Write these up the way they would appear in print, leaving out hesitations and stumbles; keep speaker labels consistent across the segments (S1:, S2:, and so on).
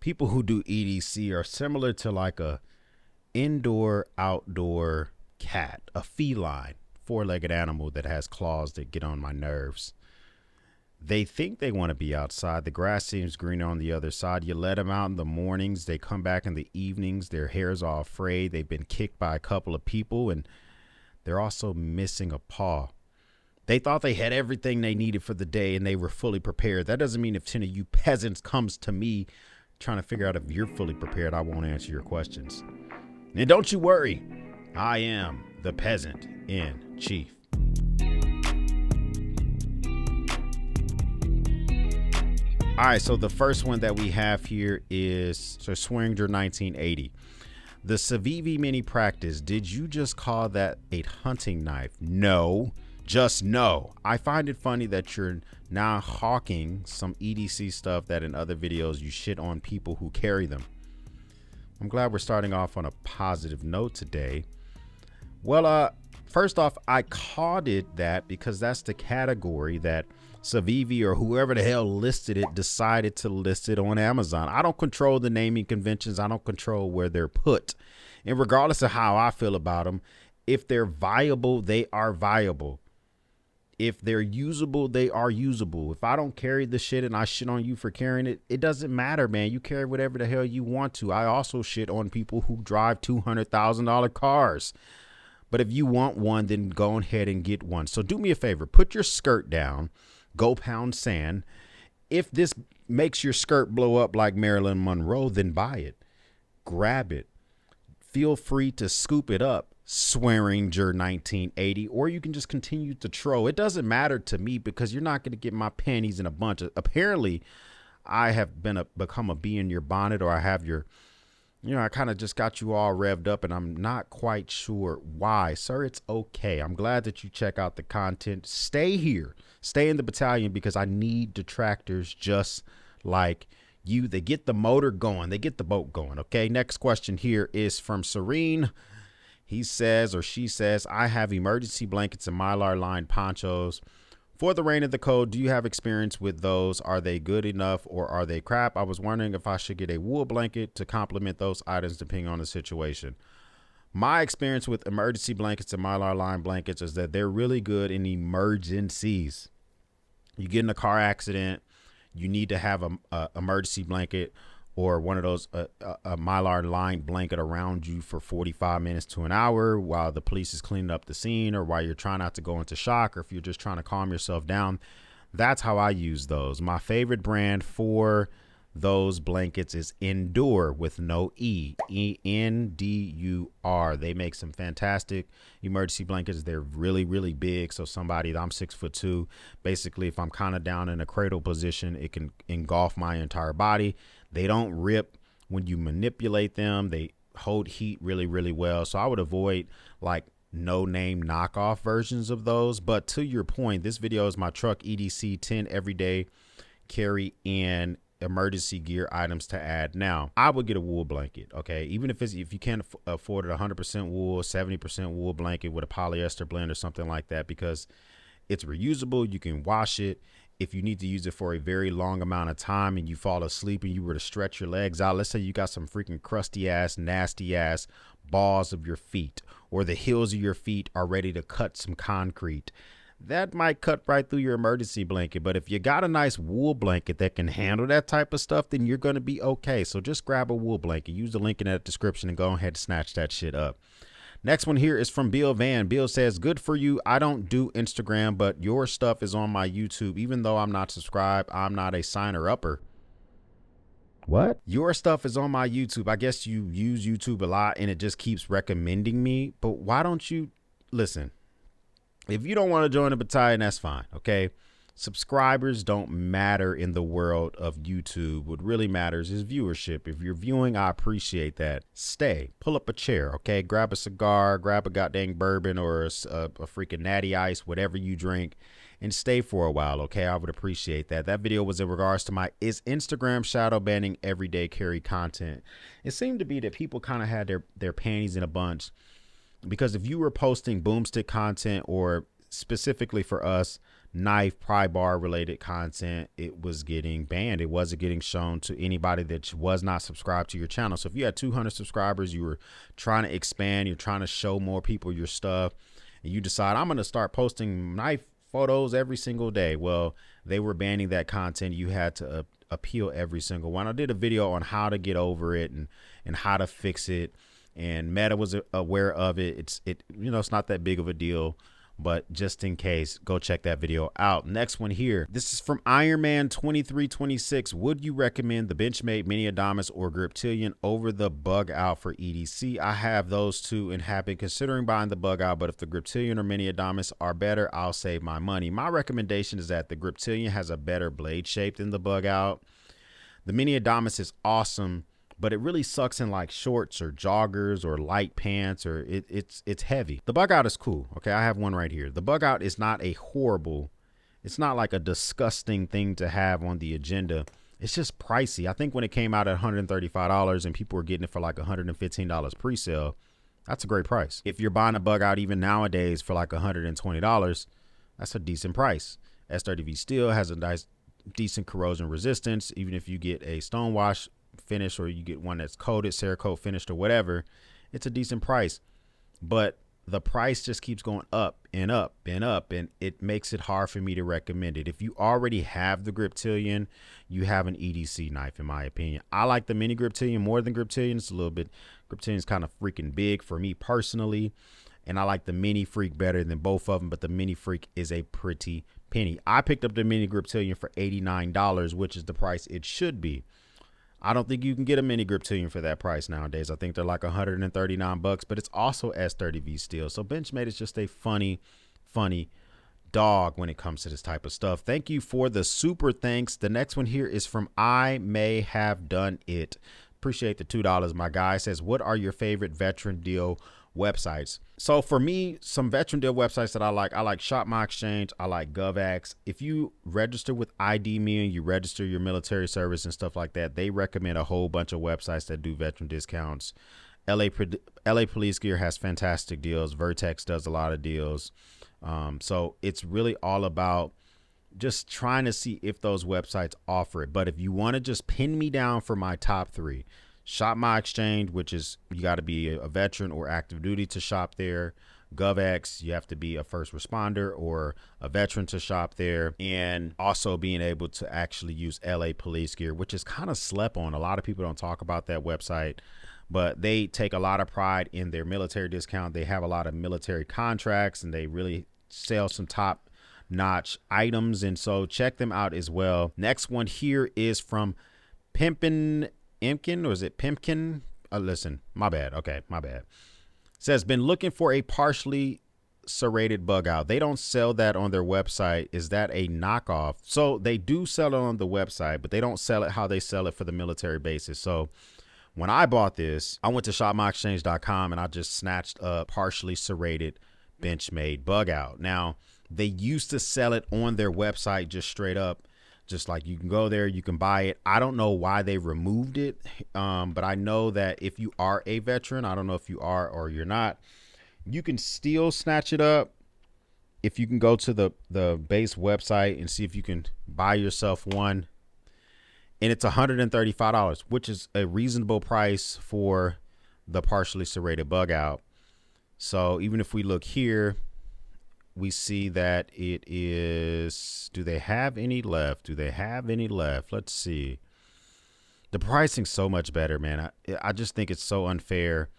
S1: people who do EDC are similar to like a indoor outdoor cat, a feline, four-legged animal that has claws that get on my nerves. They think they want to be outside. The grass seems greener on the other side. You let them out in the mornings. They come back in the evenings. Their hair's all frayed. They've been kicked by a couple of people, and they're also missing a paw. They thought they had everything they needed for the day, and they were fully prepared. That doesn't mean if 10 of you peasants comes to me trying to figure out if you're fully prepared, I won't answer your questions. And don't you worry. I am the peasant in chief. All right, so the first one that we have here is Swinger 1980. The Civivi mini practice. Did you just call that a hunting knife? No, just no. I find it funny that you're now hawking some EDC stuff that in other videos you shit on people who carry them. I'm glad we're starting off on a positive note today. Well, first off, I called it that because that's the category that Civivi or whoever the hell listed it decided to list it on Amazon. I don't control the naming conventions. I don't control where they're put. And regardless of how I feel about them, if they're viable, they are viable. If they're usable, they are usable. If I don't carry the shit and I shit on you for carrying it, it doesn't matter, man. You carry whatever the hell you want to. I also shit on people who drive $200,000 cars. But if you want one, then go ahead and get one. So do me a favor, put your skirt down. Go pound sand. If this makes your skirt blow up like Marilyn Monroe, then buy it. Grab it. Feel free to scoop it up, Swearinger 1980, or you can just continue to troll. It doesn't matter to me because you're not going to get my panties in a bunch. Apparently, I have become a bee in your bonnet, or I have your, I kind of just got you all revved up, and I'm not quite sure why. Sir, it's okay. I'm glad that you check out the content. Stay here. Stay in the battalion because I need detractors just like you. They get the motor going. They get the boat going. Okay. Next question here is from Serene. He says, or she says, I have emergency blankets and Mylar lined ponchos for the rain and the cold. Do you have experience with those? Are they good enough or are they crap? I was wondering if I should get a wool blanket to complement those items depending on the situation. My experience with emergency blankets and Mylar lined blankets is that they're really good in emergencies. You get in a car accident, you need to have a emergency blanket or one of those a Mylar lined blanket around you for 45 minutes to an hour while the police is cleaning up the scene, or while you're trying not to go into shock, or if you're just trying to calm yourself down. That's how I use those. My favorite brand for those blankets is Endure with no E, ENDUR. They make some fantastic emergency blankets. They're really, really big. So I'm 6'2". Basically, if I'm kind of down in a cradle position, it can engulf my entire body. They don't rip when you manipulate them. They hold heat really, really well. So I would avoid like no name knockoff versions of those. But to your point, this video is my truck EDC 10 everyday carry in emergency gear items to add. Now, I would get a wool blanket. Okay. Even if you can't afford it, 100% wool, 70% wool blanket with a polyester blend or something like that, because it's reusable. You can wash it. If you need to use it for a very long amount of time and you fall asleep and you were to stretch your legs out, let's say you got some freaking crusty ass, nasty ass balls of your feet, or the heels of your feet are ready to cut some concrete, that might cut right through your emergency blanket. But if you got a nice wool blanket that can handle that type of stuff, then you're going to be okay. So just grab a wool blanket, use the link in that description, and go ahead and snatch that shit up. Next one here is from Bill Van. Bill says, good for you. I don't do Instagram, but your stuff is on my YouTube. Even though I'm not subscribed, I'm not a signer upper. What? Your stuff is on my YouTube. I guess you use YouTube a lot and it just keeps recommending me. But why don't you listen? If you don't want to join the battalion, that's fine. Okay. Subscribers don't matter in the world of YouTube. What really matters is viewership. If you're viewing, I appreciate that. Stay, pull up a chair. Okay. Grab a cigar, grab a goddamn bourbon or a freaking natty ice, whatever you drink, and stay for a while. Okay. I would appreciate that. That video was in regards to my is Instagram shadow banning everyday carry content. It seemed to be that people kind of had their panties in a bunch, because if you were posting boomstick content, or specifically for us, knife, pry bar related content, it was getting banned. It wasn't getting shown to anybody that was not subscribed to your channel. So if you had 200 subscribers, you were trying to expand, you're trying to show more people your stuff, and you decide, I'm going to start posting knife photos every single day. Well, they were banning that content. You had to appeal every single one. I did a video on how to get over it and how to fix it, and Meta was aware of it. It's not that big of a deal, but just in case, go check that video out. Next one here. This is from Ironman 2326. Would you recommend the Benchmade Mini Adamas or Griptilian over the Bug Out for EDC? I have those two and have been considering buying the Bug Out, but if the Griptilian or Mini Adamas are better, I'll save my money. My recommendation is that the Griptilian has a better blade shape than the Bug Out. The Mini Adamas is awesome, but it really sucks in like shorts or joggers or light pants, or it's heavy. The Bug Out is cool. Okay, I have one right here. The Bug Out is not a horrible, it's not like a disgusting thing to have on the agenda. It's just pricey. I think when it came out at $135 and people were getting it for like $115 pre-sale, that's a great price. If you're buying a Bug Out even nowadays for like $120, that's a decent price. S30V steel has a nice, decent corrosion resistance. Even if you get a stonewash finish or you get one that's coated, Cerakote finished or whatever, it's a decent price. But the price just keeps going up and up and up, and it makes it hard for me to recommend it. If you already have the Griptilian, you have an EDC knife, in my opinion. I like the Mini Griptilian more than Griptilian. It's a little bit, Griptilian is kind of freaking big for me personally, and I like the Mini Freak better than both of them, but the Mini Freak is a pretty penny. I picked up the Mini Griptilian for $89, which is the price it should be. I don't think you can get a Mini Griptilian for that price nowadays. I think they're like $139, but it's also S30V steel. So Benchmade is just a funny dog when it comes to this type of stuff. Thank you for the super thanks. The next one here is from I May Have Done It. Appreciate the $2, my guy. Says, what are your favorite veteran deal websites? So for me, some veteran deal websites that I like Shop My Exchange, I like GovX. If you register with ID Me and you register your military service and stuff like that, they recommend a whole bunch of websites that do veteran discounts. LA Police Gear has fantastic deals. Vertex does a lot of deals. So it's really all about just trying to see if those websites offer it. But if you want to just pin me down for my top three, Shop My Exchange, which is you got to be a veteran or active duty to shop there. GovX, you have to be a first responder or a veteran to shop there. And also being able to actually use LA Police Gear, which is kind of slept on. A lot of people don't talk about that website, but they take a lot of pride in their military discount. They have a lot of military contracts and they really sell some top notch items. And so check them out as well. Next one here is from Pimpin' Imkin, or is it Pimpkin? Listen, my bad. Okay, my bad. Says, been looking for a partially serrated Bug Out. They don't sell that on their website. Is that a knockoff? So they do sell it on the website, but they don't sell it how they sell it for the military bases. So when I bought this, I went to shopmyexchange.com and I just snatched a partially serrated Benchmade Bug Out. Now, they used to sell it on their website just straight up. Just like you can go there, you can buy it. I don't know why they removed it, but I know that if you are a veteran, I don't know if you are or you're not, you can still snatch it up. If you can go to the base website and see if you can buy yourself one, and it's $135, which is a reasonable price for the partially serrated Bug Out. So even if we look here, we see that it is, do they have any left? Do they have any left? Let's see. The pricing's so much better, man. I just think it's so unfair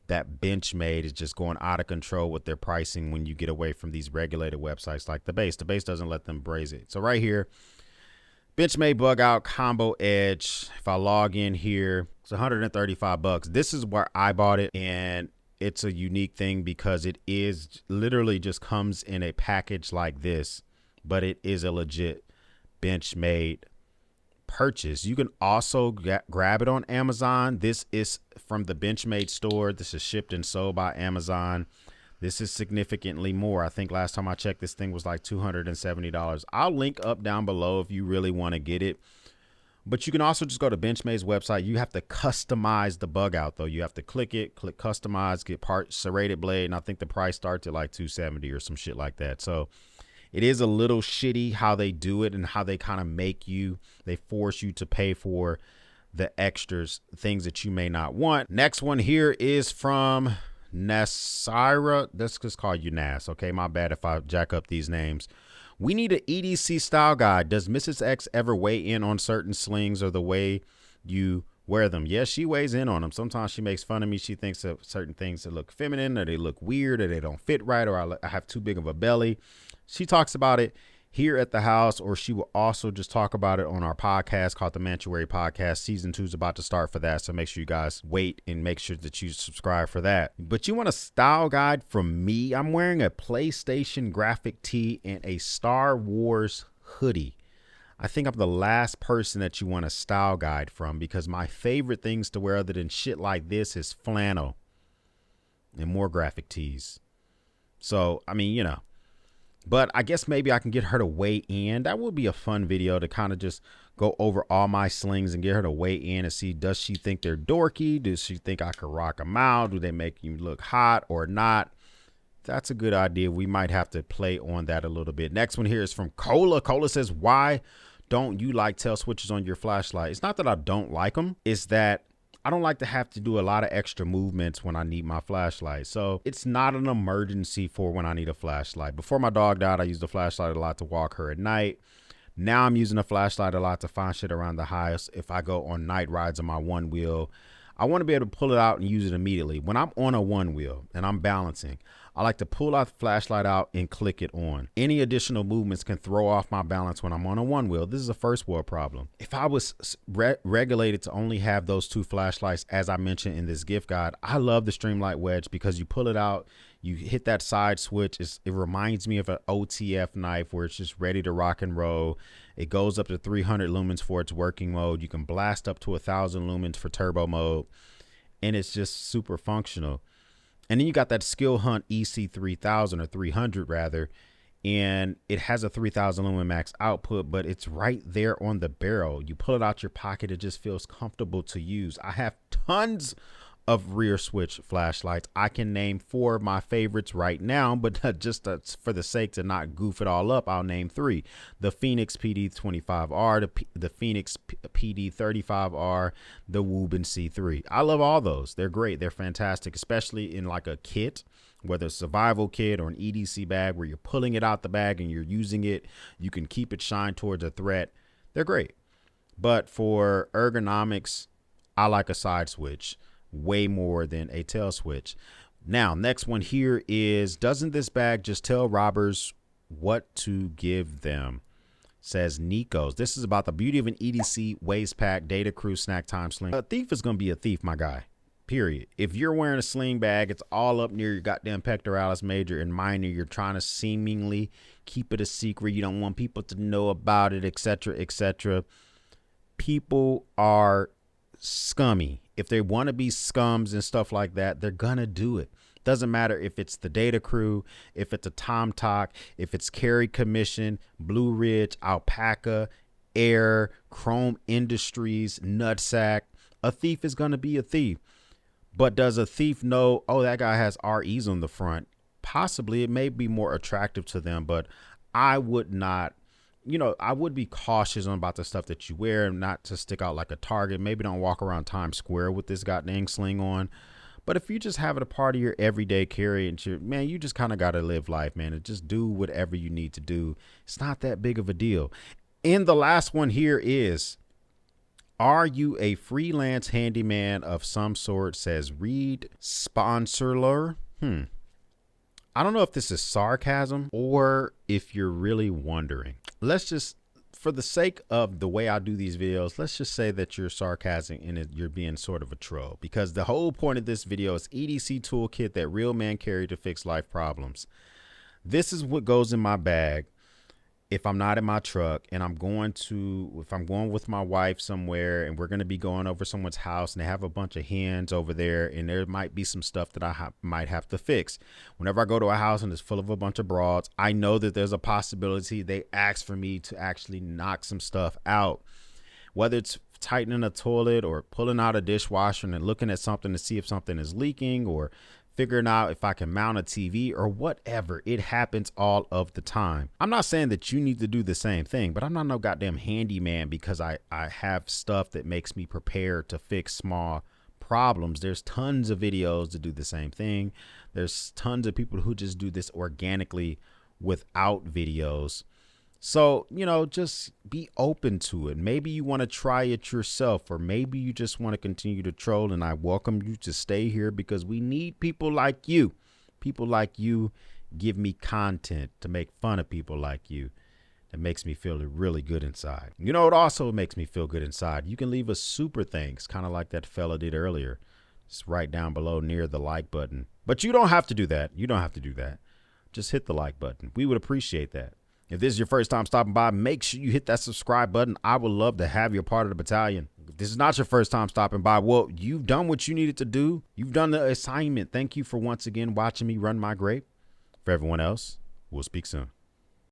S1: that Benchmade is just going out of control with their pricing when you get away from these regulated websites like the base. The base doesn't let them braise it. So right here, Benchmade Bug Out Combo Edge. If I log in here, it's $135. This is where I bought it, and it's a unique thing because it is literally just comes in a package like this, but it is a legit Benchmade purchase. You can also grab it on Amazon. This is from the Benchmade store. This is shipped and sold by Amazon. This is significantly more. I think last time I checked, this thing was like $270. I'll link up down below if you really want to get it. But you can also just go to Benchmade's website. You have to customize the Bug Out, though. You have to click customize, get serrated blade, and I think the price starts at like $270 or some shit like that. So It is a little shitty how they do it and how they kind of they force you to pay for the extras, things that you may not want. Next one here is from Nasira. Let's just call you Nas. Okay, my bad if I jack up these names. We need an EDC style guide. Does Mrs. X ever weigh in on certain slings or the way you wear them? Yes, she weighs in on them. Sometimes she makes fun of me. She thinks of certain things that look feminine, or they look weird, or they don't fit right, or I have too big of a belly. She talks about it here at the house, or she will also just talk about it on our podcast called the Mantuary Podcast. Season 2 is about to start for that, so make sure you guys wait and make sure that you subscribe for that. But you want a style guide from me? I'm wearing a PlayStation graphic tee and a Star Wars hoodie. I think I'm the last person that you want a style guide from, because my favorite things to wear other than shit like this is flannel and more graphic tees. So, I mean, you know, but I guess maybe I can get her to weigh in. That would be a fun video to kind of just go over all my slings and get her to weigh in and see, does she think they're dorky? Does she think I could rock them out? Do they make you look hot or not? That's a good idea. We might have to play on that a little bit. Next one here is from Cola. Cola says, why don't you like tail switches on your flashlight? It's not that I don't like them. It's that I don't like to have to do a lot of extra movements when I need my flashlight. So it's not an emergency for when I need a flashlight. Before my dog died, I used the flashlight a lot to walk her at night. Now I'm using a flashlight a lot to find shit around the house. If I go on night rides on my one wheel, I want to be able to pull it out and use it immediately. When I'm on a one wheel and I'm balancing, I like to pull out the flashlight out and click it on. Any additional movements can throw off my balance when I'm on a one wheel. This is a first world problem. If I was regulated to only have those two flashlights, as I mentioned in this gift guide, I love the Streamlight Wedge because you pull it out, you hit that side switch. It reminds me of an OTF knife where it's just ready to rock and roll. It goes up to 300 lumens for its working mode. You can blast up to 1,000 lumens for turbo mode, and it's just super functional. And then you got that Skill Hunt EC 3000 or 300 rather, and it has a 3000 lumen max output, but it's right there on the barrel. You pull it out your pocket, it just feels comfortable to use. I have tons of rear switch flashlights. I can name 4 of my favorites right now, but just for the sake to not goof it all up, I'll name 3. The Phoenix PD25R, the Phoenix PD35R, the Woburn C3. I love all those. They're great. They're fantastic, especially in like a kit, whether it's a survival kit or an EDC bag where you're pulling it out the bag and you're using it. You can keep it shined towards a threat. They're great. But for ergonomics, I like a side switch way more than a tail switch. Now, next one here is, doesn't this bag just tell robbers what to give them? Says Nico's. This is about the beauty of an EDC waist pack, data crew, snack time sling. A thief is going to be a thief, my guy. Period. If you're wearing a sling bag, it's all up near your goddamn pectoralis major and minor. You're trying to seemingly keep it a secret. You don't want people to know about it, etc., etc. People are scummy. If they want to be scums and stuff like that, they're gonna do it. Doesn't matter if it's the data crew, if it's a Tom Talk, if it's Carry Commission, Blue Ridge, Alpaca, Air, Chrome Industries, Nutsack. A thief is gonna be a thief. But does a thief know, oh, that guy has REs on the front? Possibly. It may be more attractive to them, but I would not, you know, I would be cautious about the stuff that you wear, not to stick out like a target. Maybe don't walk around Times Square with this goddamn sling on. But if you just have it a part of your everyday carry, and man, you just kind of got to live life, man, and just do whatever you need to do. It's not that big of a deal. And the last one here is, are you a freelance handyman of some sort? Says Reed Sponsorler. I don't know if this is sarcasm or if you're really wondering. Let's just, for the sake of the way I do these videos, let's just say that you're sarcastic and you're being sort of a troll, because the whole point of this video is EDC toolkit that real men carry to fix life problems. This is what goes in my bag if I'm not in my truck and if I'm going with my wife somewhere and we're going to be going over someone's house and they have a bunch of hens over there and there might be some stuff that I might have to fix. Whenever I go to a house and it's full of a bunch of broads, I know that there's a possibility they ask for me to actually knock some stuff out, whether it's tightening a toilet or pulling out a dishwasher and looking at something to see if something is leaking, or figuring out if I can mount a TV or whatever. It happens all of the time. I'm not saying that you need to do the same thing, but I'm not no goddamn handyman because I have stuff that makes me prepared to fix small problems. There's tons of videos to do the same thing. There's tons of people who just do this organically without videos. So, you know, just be open to it. Maybe you want to try it yourself, or maybe you just want to continue to troll, and I welcome you to stay here because we need people like you. People like you give me content to make fun of people like you. That makes me feel really good inside. You know, it also makes me feel good inside. You can leave us super thanks, kind of like that fella did earlier. It's right down below near the like button. But you don't have to do that. You don't have to do that. Just hit the like button. We would appreciate that. If this is your first time stopping by, make sure you hit that subscribe button. I would love to have you a part of the battalion. If this is not your first time stopping by, well, you've done what you needed to do. You've done the assignment. Thank you for once again watching me run my grape. For everyone else, we'll speak soon.